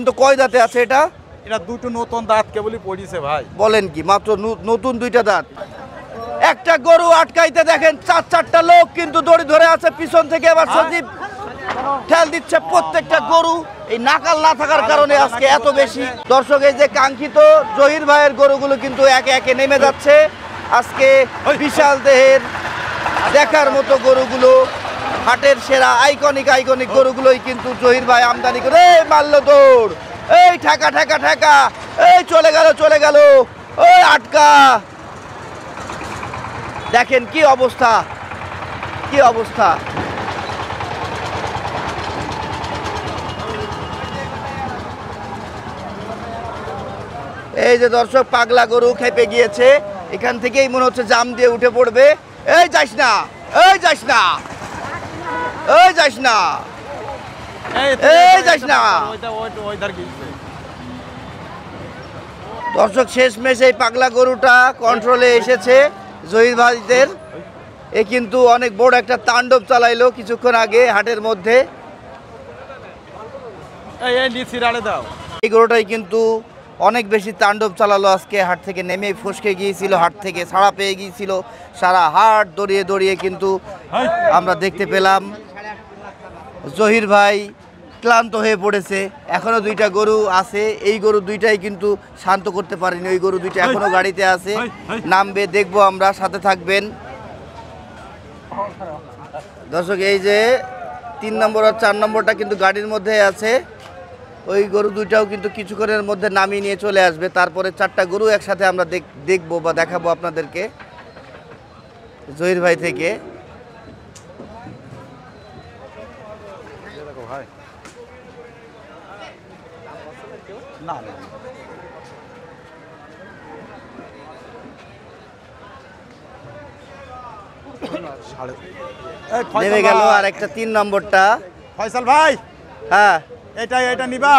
তো কয় দাঁতে আছে এটা? এটা দুটো নতুন দাঁত কেবলই পড়িছে ভাই। বলেন কি, মাত্র নতুন দুইটা দাঁত। একটা গরু আটকাইতে দেখেন চারটা লোক কিন্তু দড়ি ধরে আছে পিছন থেকে। আবার সজীব ঠেল দিচ্ছে প্রত্যেকটা গরু। এই নাকাল না থাকার কারণে আজকে এত বেশি। দর্শক, এই যে কাঙ্ক্ষিত জহির ভাইয়ের গরুগুলো কিন্তু একে একে নেমে যাচ্ছে। আজকে বিশাল দেহের দেখার মতো গরুগুলো, হাটের সেরা আইকনিক গরুগুলোই কিন্তু জহির ভাই আমদানি করে। মারল দৌড়, এই ঠেকা ঠেকা ঠেকা, এই চলে গেল, ওই আটকা। দেখেন কি অবস্থা। এই যে দর্শক, পাগলা গরু খেপে গিয়েছে। এখান থেকেই মনে হচ্ছে জাম দিয়ে উঠে পড়বে। এই যাস না। দর্শক, শেষমেশ এই পাগলা গরুটা কন্ট্রোলে এসেছে জহির ভাইদের। এ কিন্তু অনেক বড় একটা তাণ্ডব চালাইলো কিছুক্ষণ আগে হাটের মধ্যে। এই গরুটাই কিন্তু অনেক বেশি তাণ্ডব চালালো আজকে। হাট থেকে নেমে ফসকে গিয়েছিল, হাট থেকে ছাড়া পেয়ে গিয়েছিল। সারা হাট দড়িয়ে কিন্তু আমরা দেখতে পেলাম জহির ভাই ক্লান্ত হয়ে পড়েছে। এখনো দুইটা গরু আছে, এই গরু দুইটাই কিন্তু শান্ত করতে পারেনি। ওই গরু দুইটা এখনো গাড়িতে আছে, নামবে, দেখবো আমরা, সাথে থাকবেন। দর্শক, এই যে 3 নম্বর আর 4 নম্বরটা কিন্তু গাড়ির মধ্যে আছে। ওই গরু দুইটাও কিন্তু কিছুক্ষণের মধ্যে নামিয়ে নিয়ে চলে আসবে। তারপরে 4টা গরু একসাথে আমরা দেখবো বা দেখাবো আপনাদেরকে জহির ভাই থেকে। নেমে গেল আর একটা 3 নম্বরটা। ফয়সাল ভাই, হ্যাঁ এটা নিবা?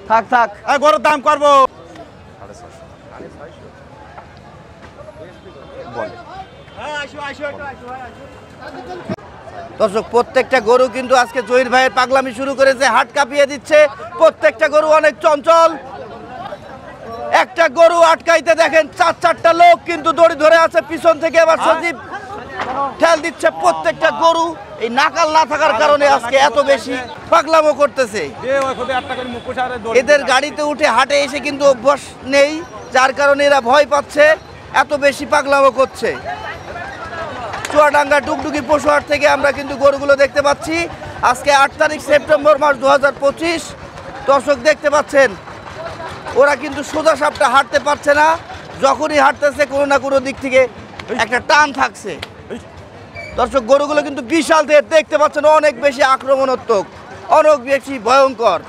থাক, গরুর দাম করবো। দর্শক, প্রত্যেকটা গরু কিন্তু আজকে জহির ভাইয়ের পাগলামি শুরু করেছে, হাট কাঁপিয়ে দিচ্ছে। প্রত্যেকটা গরু অনেক চঞ্চল। একটা গরু আটকাইতে দেখেন চারটা লোক কিন্তু দড়ি ধরে আছে পিছন থেকে। আবার সজীব ঠেল দিচ্ছে প্রত্যেকটা গরু। এই নাকাল না থাকার কারণে আজকে এত বেশি পাগলামো করতেছে। এদের গাড়িতে উঠে হাটে এসে কিন্তু অভ্যাস নেই, যার কারণে এরা ভয় পাচ্ছে, এত বেশি পাগলামো করছে। চুয়াডাঙ্গা ডুগডুগি পশুহাট থেকে আমরা কিন্তু গরুগুলো দেখতে পাচ্ছি। আজকে 8 তারিখ সেপ্টেম্বর মাস 2025। দর্শক, দেখতে পাচ্ছেন ওরা কিন্তু সোজা সাপটা হাঁটতে পারছে না। যখনই হাঁটতেছে কোনো না কোনো দিক থেকে একটা টান থাকছে। দর্শক, গরুগুলো কিন্তু বিশাল দেহের, দেখতে পাচ্ছেন, অনেক বেশি আক্রমণাত্মক, অনেক বেশি ভয়ঙ্কর।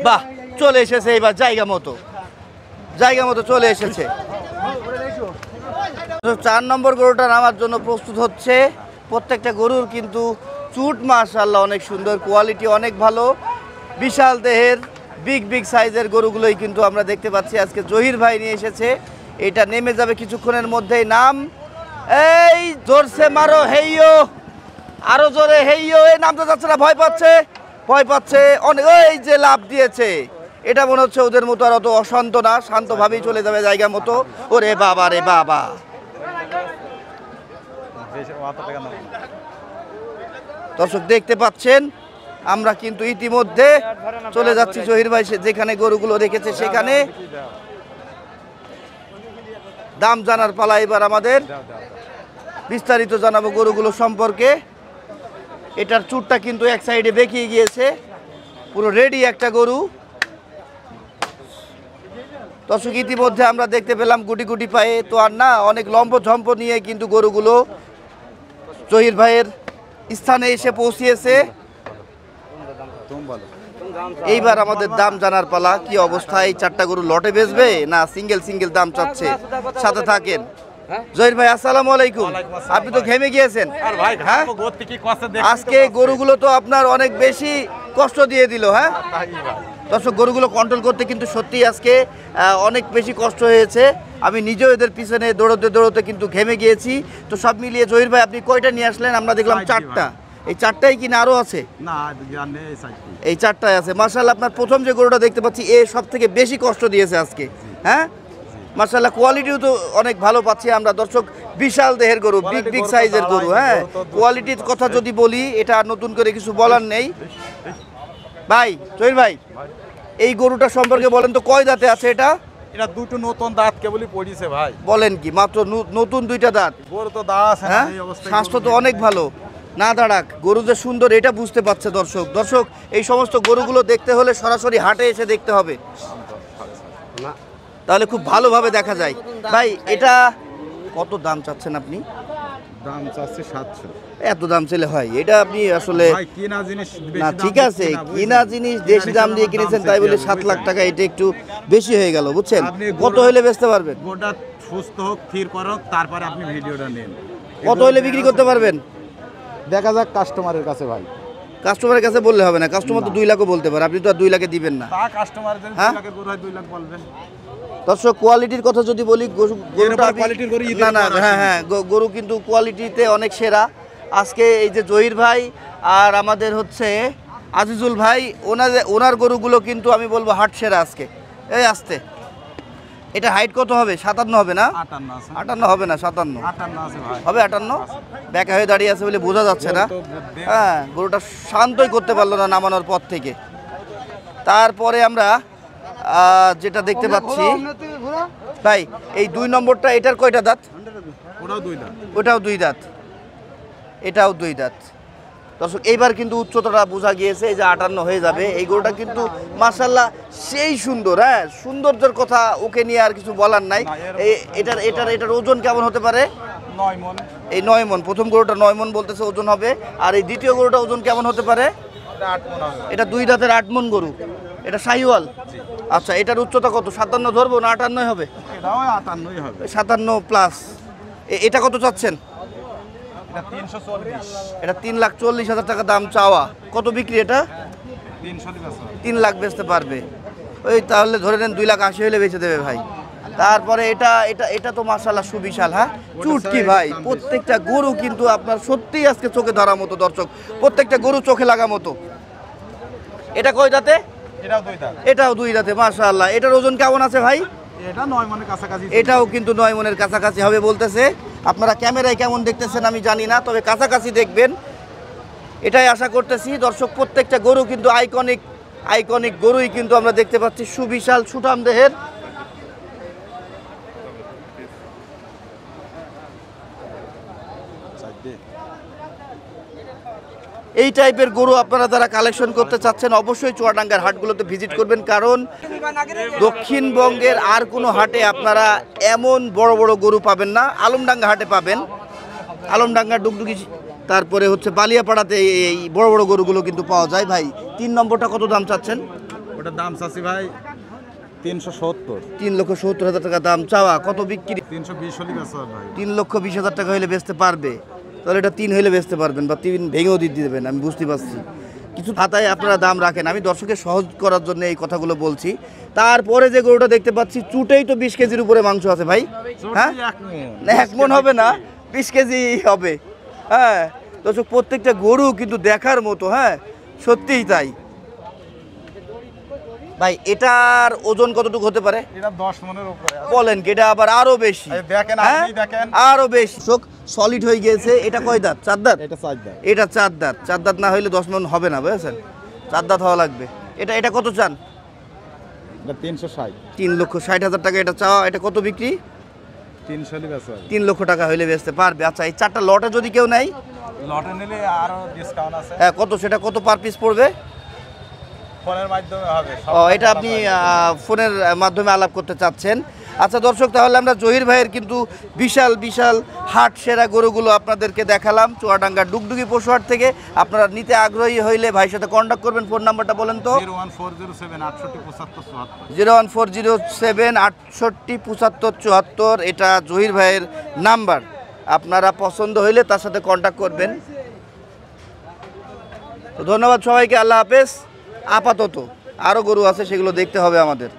বাহ, চলে এসেছে এবার জায়গা মতো চলে এসেছে। 4 নম্বর গরুটা নামার জন্য প্রস্তুত হচ্ছে। প্রত্যেকটা গরুর কিন্তু চুট মাশাআল্লাহ অনেক সুন্দর, কোয়ালিটি অনেক ভালো। বিশাল দেহের বিগ সাইজের গরুগুলোই কিন্তু আমরা দেখতে পাচ্ছি আজকে জহির ভাই নিয়ে এসেছে। এটা নেমে যাবে কিছুক্ষণের মধ্যেই। নাম, এই জোরসে মারো, হেইয়ো, আরো জোরে হেইয়ো। এই নামতে যাচ্ছে না, ভয় পাচ্ছে অনেক। এই যে লাভ দিয়েছে, এটা মনে হচ্ছে ওদের মতো আর অত অশান্ত না, শান্তভাবেই চলে যাবে জায়গা মতো। ওরে বাবা রে বাবা। দর্শক, দেখতে পাচ্ছেন আমরা কিন্তু ইতিমধ্যে চলে যাচ্ছি জহির ভাই যেখানে গরুগুলো রেখেছে সেখানে। দাম জানার পালা এবার আমাদের। বিস্তারিত জানাবো গরুগুলো সম্পর্কে। এটার চুটটা কিন্তু এক সাইডে বেঁকিয়ে গিয়েছে, পুরো রেডি একটা গরু। দর্শক, ইতিমধ্যে আমরা দেখতে পেলাম গুটি পায়ে তো আর না, অনেক লম্ব নিয়ে কিন্তু গরুগুলো জহির ভাইয়ের স্থানে এসে পৌঁছিয়েছে। এইবার আমাদের দাম জানার পালা। কি অবস্থা, এই 4টা গরু লটে বেচবে না সিঙ্গেল দাম চাচ্ছে? সাথে থাকেন। জহির ভাই, আসসালামু আলাইকুম। আপনি তো ঘেমে গিয়েছেন। হ্যাঁ, আজকে গরুগুলো তো আপনার অনেক বেশি কষ্ট দিয়ে দিল। হ্যাঁ, দর্শক গরুগুলো কন্ট্রোল করতে কিন্তু সত্যি আজকে অনেক বেশি কষ্ট হয়েছে। আমি নিজেও এদের পিছনে দৌড়তে দৌড়তে কিন্তু ঘেমে গিয়েছি। তো সব মিলিয়ে জহির ভাই আপনি কয়টা নিয়ে আসলেন? আমরা দেখলাম চারটা। এই চারটাই কি না আরও আছে? না, এই চারটায় আছে। মাশাআল্লাহ, আপনার প্রথম যে গরুটা দেখতে পাচ্ছি এ সব থেকে বেশি কষ্ট দিয়েছে আজকে। হ্যাঁ মাশাআল্লাহ, কোয়ালিটিও তো অনেক ভালো পাচ্ছি আমরা দর্শক। বিশাল দেহের গরু, বিগ সাইজের গরু। হ্যাঁ, কোয়ালিটির কথা যদি বলি এটা আর নতুন করে কিছু বলার নেই। ভাই জহির ভাই, এই গরুটা সম্পর্কে বলেন তো, কয় দাঁতে আছে এটা? এটা দুটো নতুন দাঁত কেবলই পড়িছে ভাই। বলেন কি, মাত্র নতুন দুইটা দাঁত? গরু তো দাঁত আছে না, হ্যাঁ, এই অবস্থায় স্বাস্থ্য তো অনেক ভালো, না দাঁড়াক। গরু যে সুন্দর এটা বুঝতে পারছে দর্শক। দর্শক এই সমস্ত গরুগুলো দেখতে হলে সরাসরি হাটে এসে দেখতে হবে, তাহলে খুব ভালোভাবে দেখা যায়। ভাই এটা কত দাম চাচ্ছেন আপনি? দাম চাচ্ছে 700। এত দাম চাইলে হয়? এটা আপনি আসলে ভাই কিনা জিনিস না, ঠিক আছে, কিনা জিনিস দেশি দাম দিয়ে কিনেছেন তাই বলে 7 লাখ টাকা এটা একটু বেশি হয়ে গেল, বুঝছেন? কত হলে বেচতে পারবেন? গোটা সুস্থ হোক, স্থির করো, তারপরে আপনি ভিডিওটা নেন। কত হলে বিক্রি করতে পারবেন? দেখা যাক কাস্টমারের কাছে ভাই। কাস্টমারের কাছে বললে হবে না, কাস্টমার তো 2 লাখও বলতে পারে, আপনি তো আর 2 লাখে দিবেন না। তা কাস্টমার যদি 2 লাখের গরু হয় 2 লাখ বলবেন। দর্শক কোয়ালিটির কথা যদি বলি, গরুটা কোয়ালিটির গরু ঈদের না না, পর হ্যাঁ হ্যাঁ, গরু কিন্তু কোয়ালিটিতে অনেক সেরা। আজকে এই যে জহির ভাই আর আমাদের হচ্ছে আজিজুল ভাই, ওনার গরুগুলো কিন্তু আমি বলবো হাট সেরা আজকে। এই আসতে, এটা হাইট কত হবে? 57 হবে না? 58 আছে। 58 হবে না, 57 58 আছে ভাই। হবে। 58 ব্যাকা হয়ে দাঁড়িয়ে আছে বলে বোঝা যাচ্ছে না। হ্যাঁ, গরুটা শান্তই করতে পারলো না নামানোর পর থেকে। তারপরে আমরা যেটা দেখতে পাচ্ছি ভাই, এই 2 নম্বরটা, এটার কয়টা দাঁত? ওটাও 2 দাঁত। ওটাও 2 দাঁত, এটাও 2 দাঁত। দর্শক এইবার কিন্তু উচ্চতাটা বোঝা গিয়েছে, এই যে 58 হয়ে যাবে। এই গরুটা কিন্তু মাশাআল্লাহ সেই সুন্দর। হ্যাঁ, সৌন্দর্যের কথা ওকে নিয়ে আর কিছু বলার নাই। এটার ওজন কেমন হতে পারে? 9 মণ। এই 9 মণ, প্রথম গরুটা 9 মণ বলতেছে ওজন হবে। আর এই দ্বিতীয় গরুটা ওজন কেমন হতে পারে? এটা 8 মণ হবে। এটা 2 দাঁতের 8 মণ গরু। এটা শাহিওয়াল। আচ্ছা, এটার উচ্চতা কত? 57 ধরবো না 58 হবে? এটাও 58ই হবে। 57 প্লাস। এটা কত চাচ্ছেন? এটা 340। এটা 3,40,000 টাকা দাম চাওয়া। কত বিক্রি এটা? 300 বেচা। 3 লাখ বেচতে পারবে। ওই তাহলে ধরে নেন 2,80,000 হলে বেচে দেবে ভাই। তারপরে এটা এটা এটা তো মাশাআল্লাহ সুবিশাল। হ্যাঁ, চুটকি ভাই, প্রত্যেকটা গরু কিন্তু আপনার সত্যিই আজকে চোখে ধরার মতো দর্শক, প্রত্যেকটা গরু চোখে লাগা মতো। এটা কয় দাঁতে? এটাও 2 দাঁত। এটাও 2 দাঁতে মাশাআল্লাহ। এটার ওজন কেমন আছে ভাই? এটা 9 মণের কাছাকাছি। এটাও কিন্তু 9 মণের কাছাকাছি হবে বলতেছে। আপনারা ক্যামেরায় কেমন দেখতেছেন আমি জানি না, তবে কাছাকাছি দেখবেন এটাই আশা করতেছি। দর্শক প্রত্যেকটা গরু কিন্তু আইকনিক গরুই কিন্তু আমরা দেখতে পাচ্ছি, সুবিশাল সুঠাম দেহের। এই টাইপের গরু আপনারা যারা কালেকশন করতে চাচ্ছেন অবশ্যই চুয়াডাঙ্গার হাটগুলোতে ভিজিট করবেন, কারণ দক্ষিণবঙ্গের আর কোনো হাটে আপনারা এমন বড় বড় গরু পাবেন না। আলমডাঙ্গা হাটে পাবেন, আলমডাঙ্গা, ডুগডুগি, তারপরে হচ্ছে বালিয়াপাড়াতে এই বড় বড় গরুগুলো কিন্তু পাওয়া যায়। ভাই 3 নম্বরটা কত দাম চাচ্ছেন? ওটার দাম চাচ্ছি ভাই 370। 3,70,000 টাকা দাম চাওয়া। কত বিক্রি? 320 হলে বেচা ভাই। 3,20,000 টাকা হলে বেচতে পারবে। তাহলে এটা 3 হলে বেচতে পারবেন, বা 3 ভেঙেও দিয়ে দেবেন, আমি বুঝতে পারছি। কিছু খাতায় আপনারা দাম রাখেন, আমি দর্শকের সহজ করার জন্য এই কথাগুলো বলছি। তারপরে যে গরুটা দেখতে পাচ্ছি, চুটেই তো 20 কেজির উপরে মাংস আছে ভাই। হ্যাঁ, 1 মণ হবে না, 20 কেজি হবে। হ্যাঁ দর্শক, প্রত্যেকটা গরু কিন্তু দেখার মতো। হ্যাঁ, সত্যিই তাই। ভাই এটার ওজন কতটুকু হতে পারে? এটা 10 মণের উপরে। বলেন কি, এটা আবার আরো বেশি? দেখেন, হ্যাঁ, আপনি দেখেন। আরো বেশি। চোখ সলিড হয়ে গিয়েছে। এটা কয় দাঁত? 4 দাঁত। এটা 4 দাঁত। এটা 4 দাঁত। 4 দাঁত না হইলে 10 মণ হবে না, বুঝেছেন? 4 দাঁত হওয়া লাগবে। এটা কত চান? এটা 360। 3,60,000 টাকা এটা চাওয়া। এটা কত বিক্রি? 300 হলে বেচা। 3 লক্ষ টাকা হইলে বেচতে পারবে। আচ্ছা, এই 4টা লটে যদি কেউ নেয়, লটে নিলে আরো ডিসকাউন্ট আছে। হ্যাঁ, কত? সেটা কত পার পিস পড়বে? ফোনের মাধ্যমে হবে। ও, এটা আপনি ফোনের মাধ্যমে আলাপ করতে চাচ্ছেন। আচ্ছা দর্শক, তাহলে আমরা জহির ভাইয়ের কিন্তু বিশাল বিশাল হাট সেরা গরুগুলো আপনাদেরকে দেখালাম চুয়াডাঙ্গা ডুগডুগি পশুহাট থেকে। আপনারা নিতে আগ্রহী হইলে ভাইয়ের সাথে কন্ট্যাক্ট করবেন। ফোন নাম্বারটা বলেন তো। 01407 68 75 74। 01407 68 75 74, এটা জহির ভাইয়ের নাম্বার। আপনারা পছন্দ হইলে তার সাথে কন্ট্যাক্ট করবেন। তো ধন্যবাদ সবাইকে, আল্লাহ হাফেজ আপাতত। আরও গরু আছে, সেগুলো দেখতে হবে আমাদের।